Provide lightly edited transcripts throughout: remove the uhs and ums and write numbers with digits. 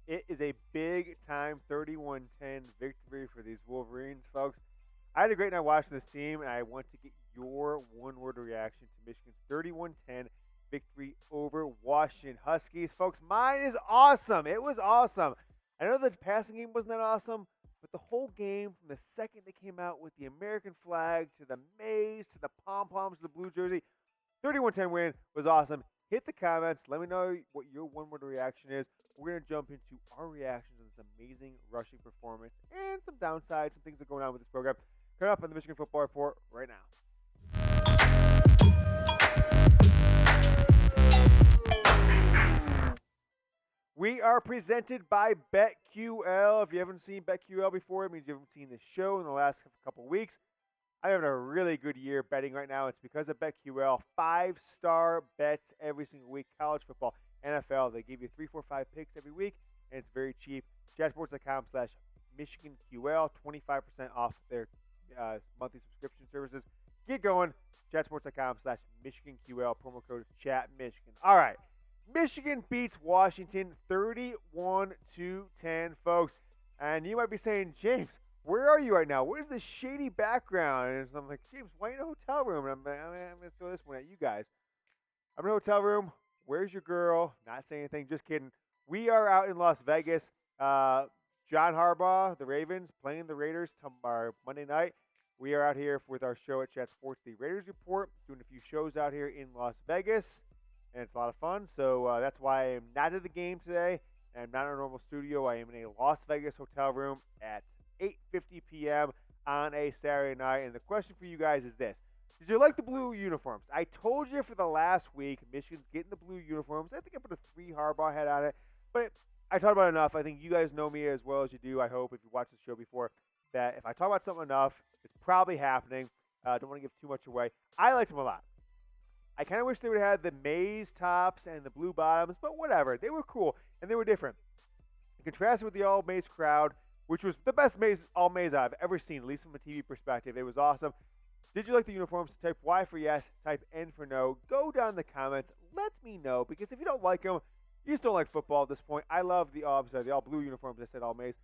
It is a big-time 31-10 victory for these Wolverines, folks. I had a great night watching this team, and I want to get your one-word reaction to Michigan's 31-10 victory over Washington Huskies. Folks, mine is awesome. It was awesome. I know the passing game wasn't that awesome, but the whole game, from the second they came out with the American flag to the maize to the pom-poms to the blue jersey, 31-10 win was awesome. Hit the comments. Let me know what your one-word reaction is. We're going to jump into our reactions on this amazing rushing performance and some downsides, some things that are going on with this program. Coming up on the Michigan Football Report right now. We are presented by BetQL. If you haven't seen BetQL before, it means you haven't seen this show in the last couple weeks. I'm having a really good year betting right now. It's because of BetQL. 5-star bets every single week. College football, NFL. They give you 3, 4, 5 picks every week, and it's very cheap. chatsports.com/MichiganQL. 25% off their monthly subscription services. Get going. chatsports.com/MichiganQL. Promo code ChatMichigan. All right. Michigan beats Washington 31-10, folks. And you might be saying, James, where are you right now? Where's this shady background? And I'm like, James, why are you in a hotel room? And I'm going to throw this one at you guys. I'm in a hotel room. Where's your girl? Not saying anything. Just kidding. We are out in Las Vegas. John Harbaugh, the Ravens, playing the Raiders tomorrow, Monday night. We are out here with our show at Chat Sports, the Raiders Report, doing a few shows out here in Las Vegas. And it's a lot of fun. So that's why I am not at the game today. And I'm not in a normal studio. I am in a Las Vegas hotel room at 8:50 p.m. on a Saturday night. And the question for you guys is this. Did you like the blue uniforms? I told you for the last week, Michigan's getting the blue uniforms. I think I put a 3 Harbaugh head on it. But I talked about it enough. I think you guys know me as well as you do, I hope, if you watched the show before, that if I talk about something enough, it's probably happening. Don't want to give too much away. I liked them a lot. I kind of wish they would have had the maize tops and the blue bottoms, but whatever. They were cool, and they were different. In contrast with the all-maize crowd, which was the best all-maize I've ever seen, at least from a TV perspective. It was awesome. Did you like the uniforms? Type Y for yes, type N for no. Go down in the comments. Let me know, because if you don't like them, you just don't like football at this point. I love the all-blue uniforms. I said all-maize.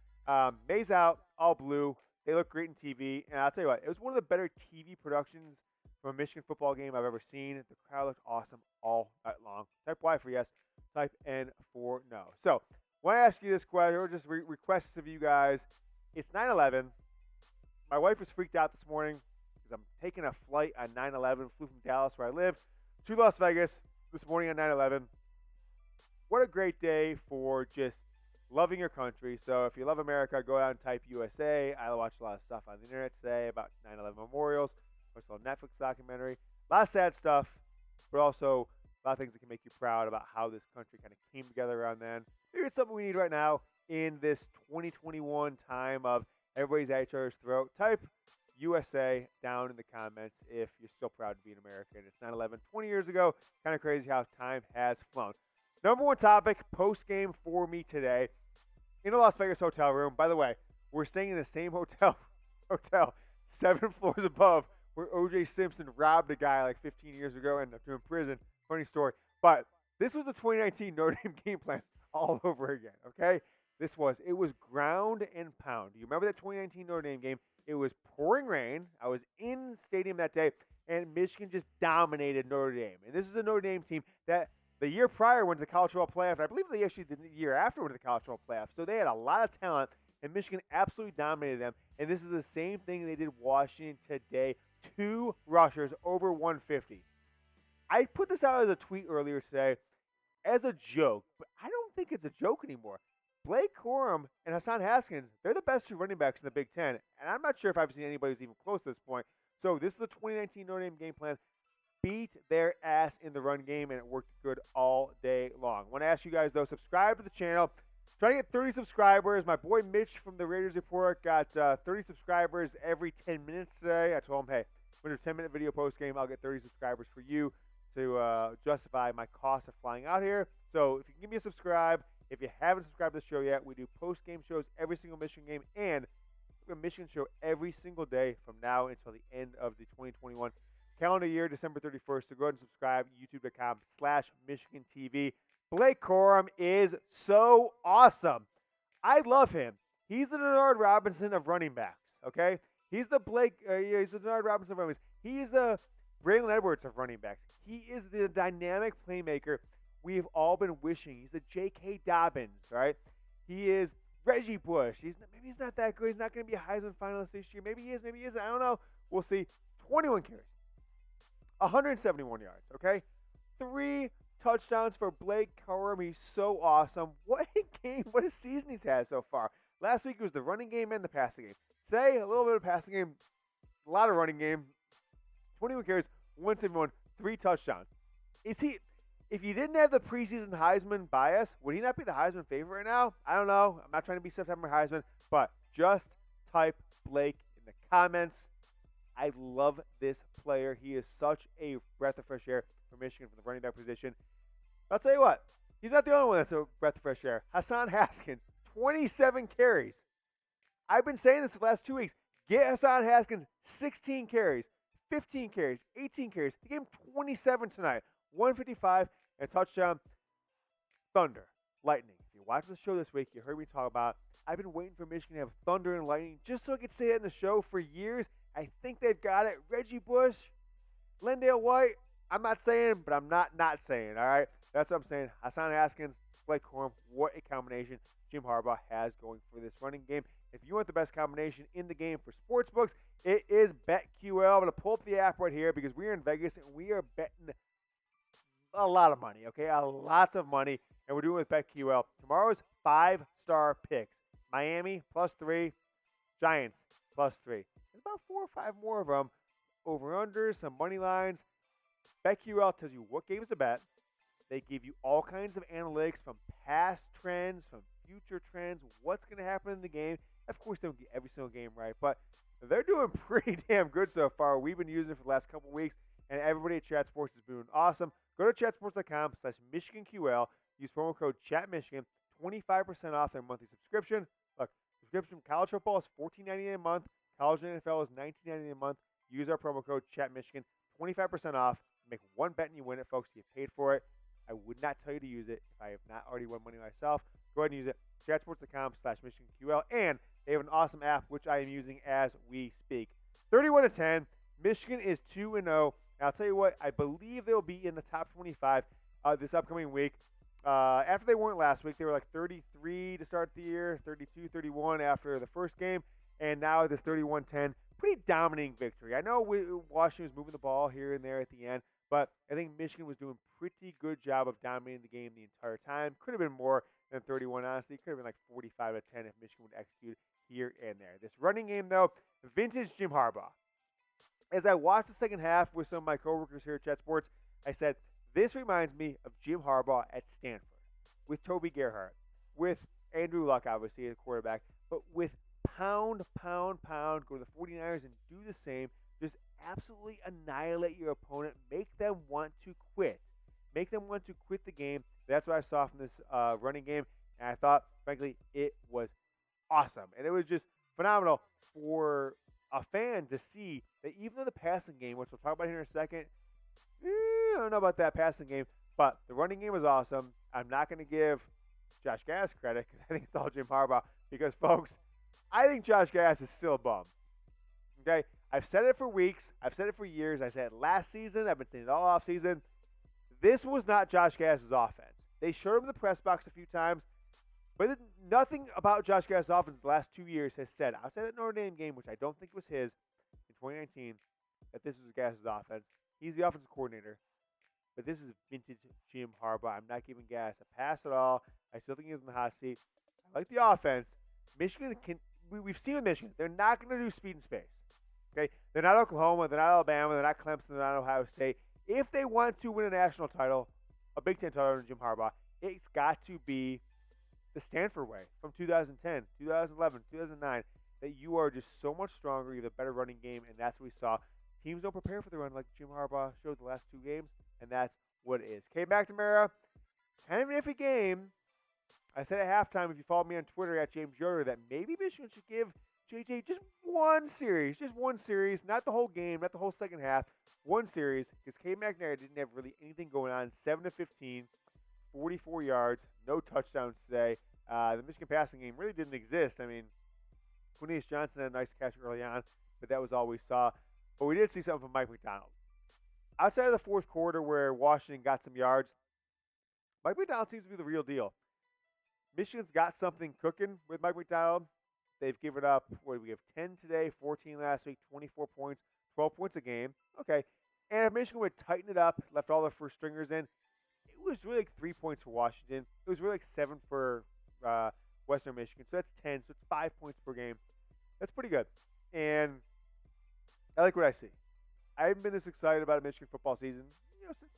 Maize out, all blue. They look great in TV, and I'll tell you what, it was one of the better TV productions from a Michigan football game I've ever seen. The crowd looked awesome all night long. Type Y for yes, type N for no. So, want to ask you this question, or just requests of you guys. It's 9/11. My wife was freaked out this morning because I'm taking a flight on 9/11. Flew from Dallas, where I live, to Las Vegas this morning on 9/11. What a great day for just loving your country. So if you love America, go out and type USA. I watched a lot of stuff on the internet today about 9/11 memorials. Watched a Netflix documentary. A lot of sad stuff, but also a lot of things that can make you proud about how this country kind of came together around then. Maybe it's something we need right now in this 2021 time of everybody's at each other's throat. Type USA down in the comments if you're still proud to be an American. It's 9/11, 20 years ago. Kind of crazy how time has flown. Number one topic, post-game for me today. In a Las Vegas hotel room. By the way, we're staying in the same hotel 7 floors above, where O.J. Simpson robbed a guy like 15 years ago and ended up in prison. Funny story. But this was the 2019 Notre Dame game plan all over again, okay? It was ground and pound. Do you remember that 2019 Notre Dame game? It was pouring rain. I was in the stadium that day, and Michigan just dominated Notre Dame. And this is a Notre Dame team that the year prior went to the college football playoff, and I believe they actually the year after went to the college football playoff. So they had a lot of talent, and Michigan absolutely dominated them. And this is the same thing they did Washington today. 2 rushers over 150. I put this out as a tweet earlier today as a joke, but I don't think it's a joke anymore. Blake Corum and Hassan Haskins, they're the best 2 running backs in the Big Ten, and I'm not sure if I've seen anybody who's even close to this point. So this is the 2019 Notre Dame game plan. Beat their ass in the run game, and it worked good all day long. I want to ask you guys, though, subscribe to the channel. Trying to get 30 subscribers. My boy Mitch from the Raiders Report got 30 subscribers every 10 minutes today. I told him, hey, when there's a 10-minute video post game, I'll get 30 subscribers for you to justify my cost of flying out here. So if you can give me a subscribe, if you haven't subscribed to the show yet, we do post-game shows every single Michigan game, and we have a Michigan show every single day from now until the end of the 2021 calendar year, December 31st. So go ahead and subscribe, youtube.com/MichiganTV. Blake Corum is so awesome. I love him. He's the Denard Robinson of running backs, okay? He's the he's the Denard Robinson of running backs. He's the Braylon Edwards of running backs. He is the dynamic playmaker we've all been wishing. He's the J.K. Dobbins, right? He is Reggie Bush. Maybe he's not that good. He's not going to be a Heisman finalist this year. Maybe he is. Maybe he isn't. I don't know. We'll see. 21 carries, 171 yards. Okay, 3 touchdowns for Blake Corum. He's so awesome. What a game! What a season he's had so far. Last week it was the running game and the passing game. Today a little bit of passing game, a lot of running game. 21 carries, 171, 3 touchdowns. Is he? If you didn't have the preseason Heisman bias, would he not be the Heisman favorite right now? I don't know. I'm not trying to be September Heisman, but just type Blake in the comments. I love this player. He is such a breath of fresh air for Michigan from the running back position. I'll tell you what, he's not the only one that's a breath of fresh air. Hassan Haskins, 27 carries. I've been saying this for the last 2 weeks. Get Hassan Haskins 16 carries, 15 carries, 18 carries. He gave him 27 tonight. 155 and a touchdown. Thunder, lightning. If you watched the show this week, you heard me talk about I've been waiting for Michigan to have thunder and lightning just so I could say it in the show for years. I think they've got it. Reggie Bush, Lendale White. I'm not saying, but I'm not saying, all right? That's what I'm saying. Hassan Haskins, Blake Corum, what a combination Jim Harbaugh has going for this running game. If you want the best combination in the game for sportsbooks, it is BetQL. I'm going to pull up the app right here because we are in Vegas and we are betting a lot of money, okay? A lot of money, and we're doing it with BetQL. Tomorrow's 5-star picks. Miami, +3. Giants, +3. There's about 4 or 5 more of them. Over-under, some money lines. BetQL tells you what games to bet. They give you all kinds of analytics from past trends, from future trends, what's going to happen in the game. Of course, they don't get every single game right, but they're doing pretty damn good so far. We've been using it for the last couple weeks, and everybody at Chat Sports has been doing awesome. Go to chatsports.com/MichiganQL. Use promo code ChatMichigan. 25% off their monthly subscription. Look, subscription college football is $14.99 a month. College and NFL is $19.99 a month. Use our promo code ChatMichigan. 25% off. Make one bet and you win it, folks. You get paid for it. I would not tell you to use it if I have not already won money myself. Go ahead and use it. Chatsports.com/MichiganQL. And they have an awesome app, which I am using as we speak. 31-10. Michigan is 2-0. And I'll tell you what, I believe they'll be in the top 25 this upcoming week. After they weren't last week, they were like 33 to start the year, 32, 31 after the first game, and now this 31-10. Pretty dominating victory. I know Washington was moving the ball here and there at the end, but I think Michigan was doing a pretty good job of dominating the game the entire time. Could have been more than 31, honestly. Could have been like 45-10 if Michigan would execute here and there. This running game, though, vintage Jim Harbaugh. As I watched the second half with some of my coworkers here at Chat Sports, I said, this reminds me of Jim Harbaugh at Stanford, with Toby Gerhart, with Andrew Luck, obviously, as quarterback, but with pound, go to the 49ers and do the same. Just absolutely annihilate your opponent. Make them want to quit. Make them want to quit the game. That's what I saw from this running game, and I thought, frankly, it was awesome. And it was just phenomenal for a fan to see that even though the passing game, which we'll talk about here in a second, I don't know about that passing game, but the running game was awesome. I'm not going to give Josh Gattis credit because I think it's all Jim Harbaugh because, folks, I think Josh Gattis is still a bum. Okay? I've said it for weeks. I've said it for years. I said it last season. I've been saying it all off season. This was not Josh Gattis' offense. They showed him in the press box a few times, but nothing about Josh Gattis' offense the last 2 years has said, outside that Notre Dame game, which I don't think was his in 2019, that this was Gattis' offense. He's the offensive coordinator, but this is vintage Jim Harbaugh. I'm not giving Gattis a pass at all. I still think he's in the hot seat. I like the offense. Michigan can. We've seen with Michigan, they're not going to do speed and space. Okay, they're not Oklahoma, they're not Alabama, they're not Clemson, they're not Ohio State. If they want to win a national title, a Big Ten title under Jim Harbaugh, it's got to be the Stanford way from 2010, 2011, 2009. That you are just so much stronger, you have a better running game, and that's what we saw. Teams don't prepare for the run like Jim Harbaugh showed the last 2 games, and that's what it is. Came back to McNamara, kind of an iffy game. I said at halftime, if you follow me on Twitter at James Yoder, that maybe Michigan should give JJ just one series, not the whole game, not the whole second half, one series, because Cade McNamara didn't have really anything going on. 7 of 15, 44 yards, no touchdowns today. The Michigan passing game really didn't exist. I mean, Quinnius Johnson had a nice catch early on, but that was all we saw. But we did see something from Mike Macdonald. Outside of the fourth quarter where Washington got some yards, Mike Macdonald seems to be the real deal. Michigan's got something cooking with Mike Macdonald. They've given up, what did we have, 10 today, 14 last week, 24 points, 12 points a game. Okay. And if Michigan would tighten it up, left all their first stringers in, it was really like 3 points for Washington. It was really like 7 for Western Michigan. So that's 10. So it's 5 points per game. That's pretty good. And I like what I see. I haven't been this excited about a Michigan football season, since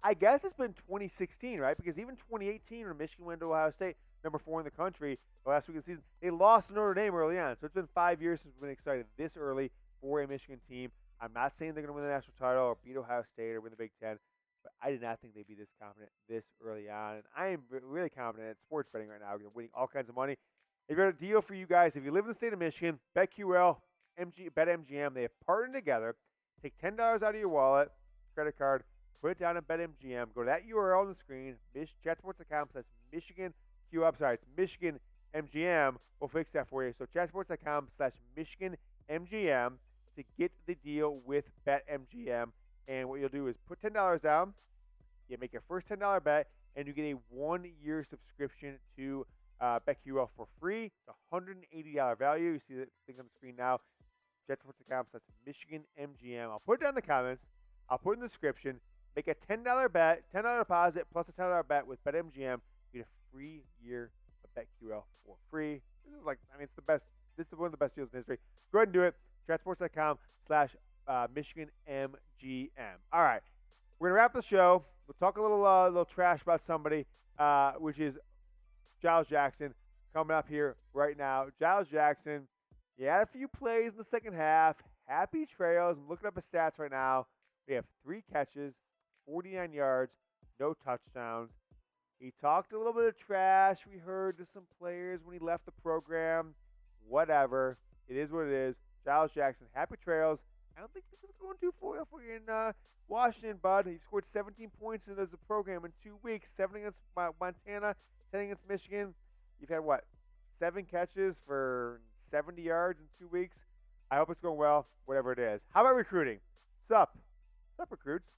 I guess it's been 2016, right? Because even 2018 when Michigan went to Ohio State, number 4 in the country, the last week of the season, they lost to Notre Dame early on. So it's been 5 years since we've been excited this early for a Michigan team. I'm not saying they're going to win the national title or beat Ohio State or win the Big Ten, but I did not think they'd be this confident this early on. And I am really confident at sports betting right now. They're winning all kinds of money. I've got a deal for you guys. If you live in the state of Michigan, BetQL, BetMGM, they have partnered together. Take $10 out of your wallet, credit card, put it down at BetMGM. Go to that URL on the screen, chatsports.com/Michigan it's Michigan MGM. We'll fix that for you. So chatsports.com/Michigan MGM to get the deal with BetMGM. And what you'll do is put $10 down. You make your first $10 bet, and you get a 1-year subscription to BetQL for free. It's a $180 value. You see the thing on the screen now. JetSports.com/Michigan MGM. I'll put it down in the comments. I'll put it in the description. Make a $10 bet, $10 deposit plus a $10 bet with BetMGM. You get a free year of BetQL for free. This is it's the best. This is one of the best deals in history. Go ahead and do it. JetSports.com/Michigan MGM. All right, we're gonna wrap the show. We'll talk a little trash about somebody, which is Giles Jackson coming up here right now. Giles Jackson. He had a few plays in the second half. Happy trails. I'm looking up his stats right now. We have 3 catches, 49 yards, no touchdowns. He talked a little bit of trash, we heard, to some players when he left the program. Whatever. It is what it is. Giles Jackson, happy trails. I don't think this is going too far for you in Washington, bud. He scored 17 points in as a program in 2 weeks, 7 against Montana, 10 against Michigan. You've had, 7 catches for 70 yards in 2 weeks. I hope it's going well, whatever it is. How about recruiting? Sup, recruits?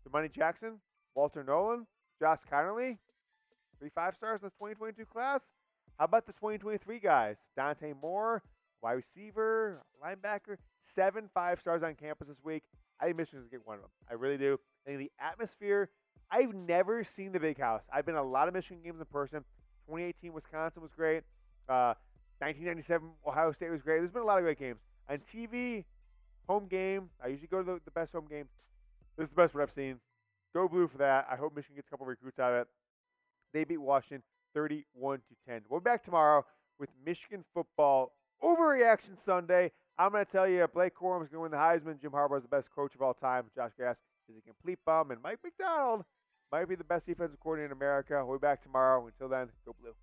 Damani Jackson, Walter Nolan, Josh Connerly, 3 5-stars in this 2022 class. How about the 2023 guys? Dante Moore, wide receiver, linebacker, 7 5-stars on campus this week. I think Michigan's going to get one of them. I really do. I think the atmosphere, I've never seen the Big House. I've been to a lot of Michigan games in person. 2018 Wisconsin was great. 1997 Ohio State was great. There's been a lot of great games. On TV, home game, I usually go to the best home games. This is the best one I've seen. Go Blue for that. I hope Michigan gets a couple of recruits out of it. They beat Washington 31-10. We'll be back tomorrow with Michigan football Overreaction Sunday. I'm going to tell you, Blake Corum is going to win the Heisman. Jim Harbaugh is the best coach of all time. Josh Gattis is a complete bum. And Mike Macdonald might be the best defensive coordinator in America. We'll be back tomorrow. Until then, go Blue.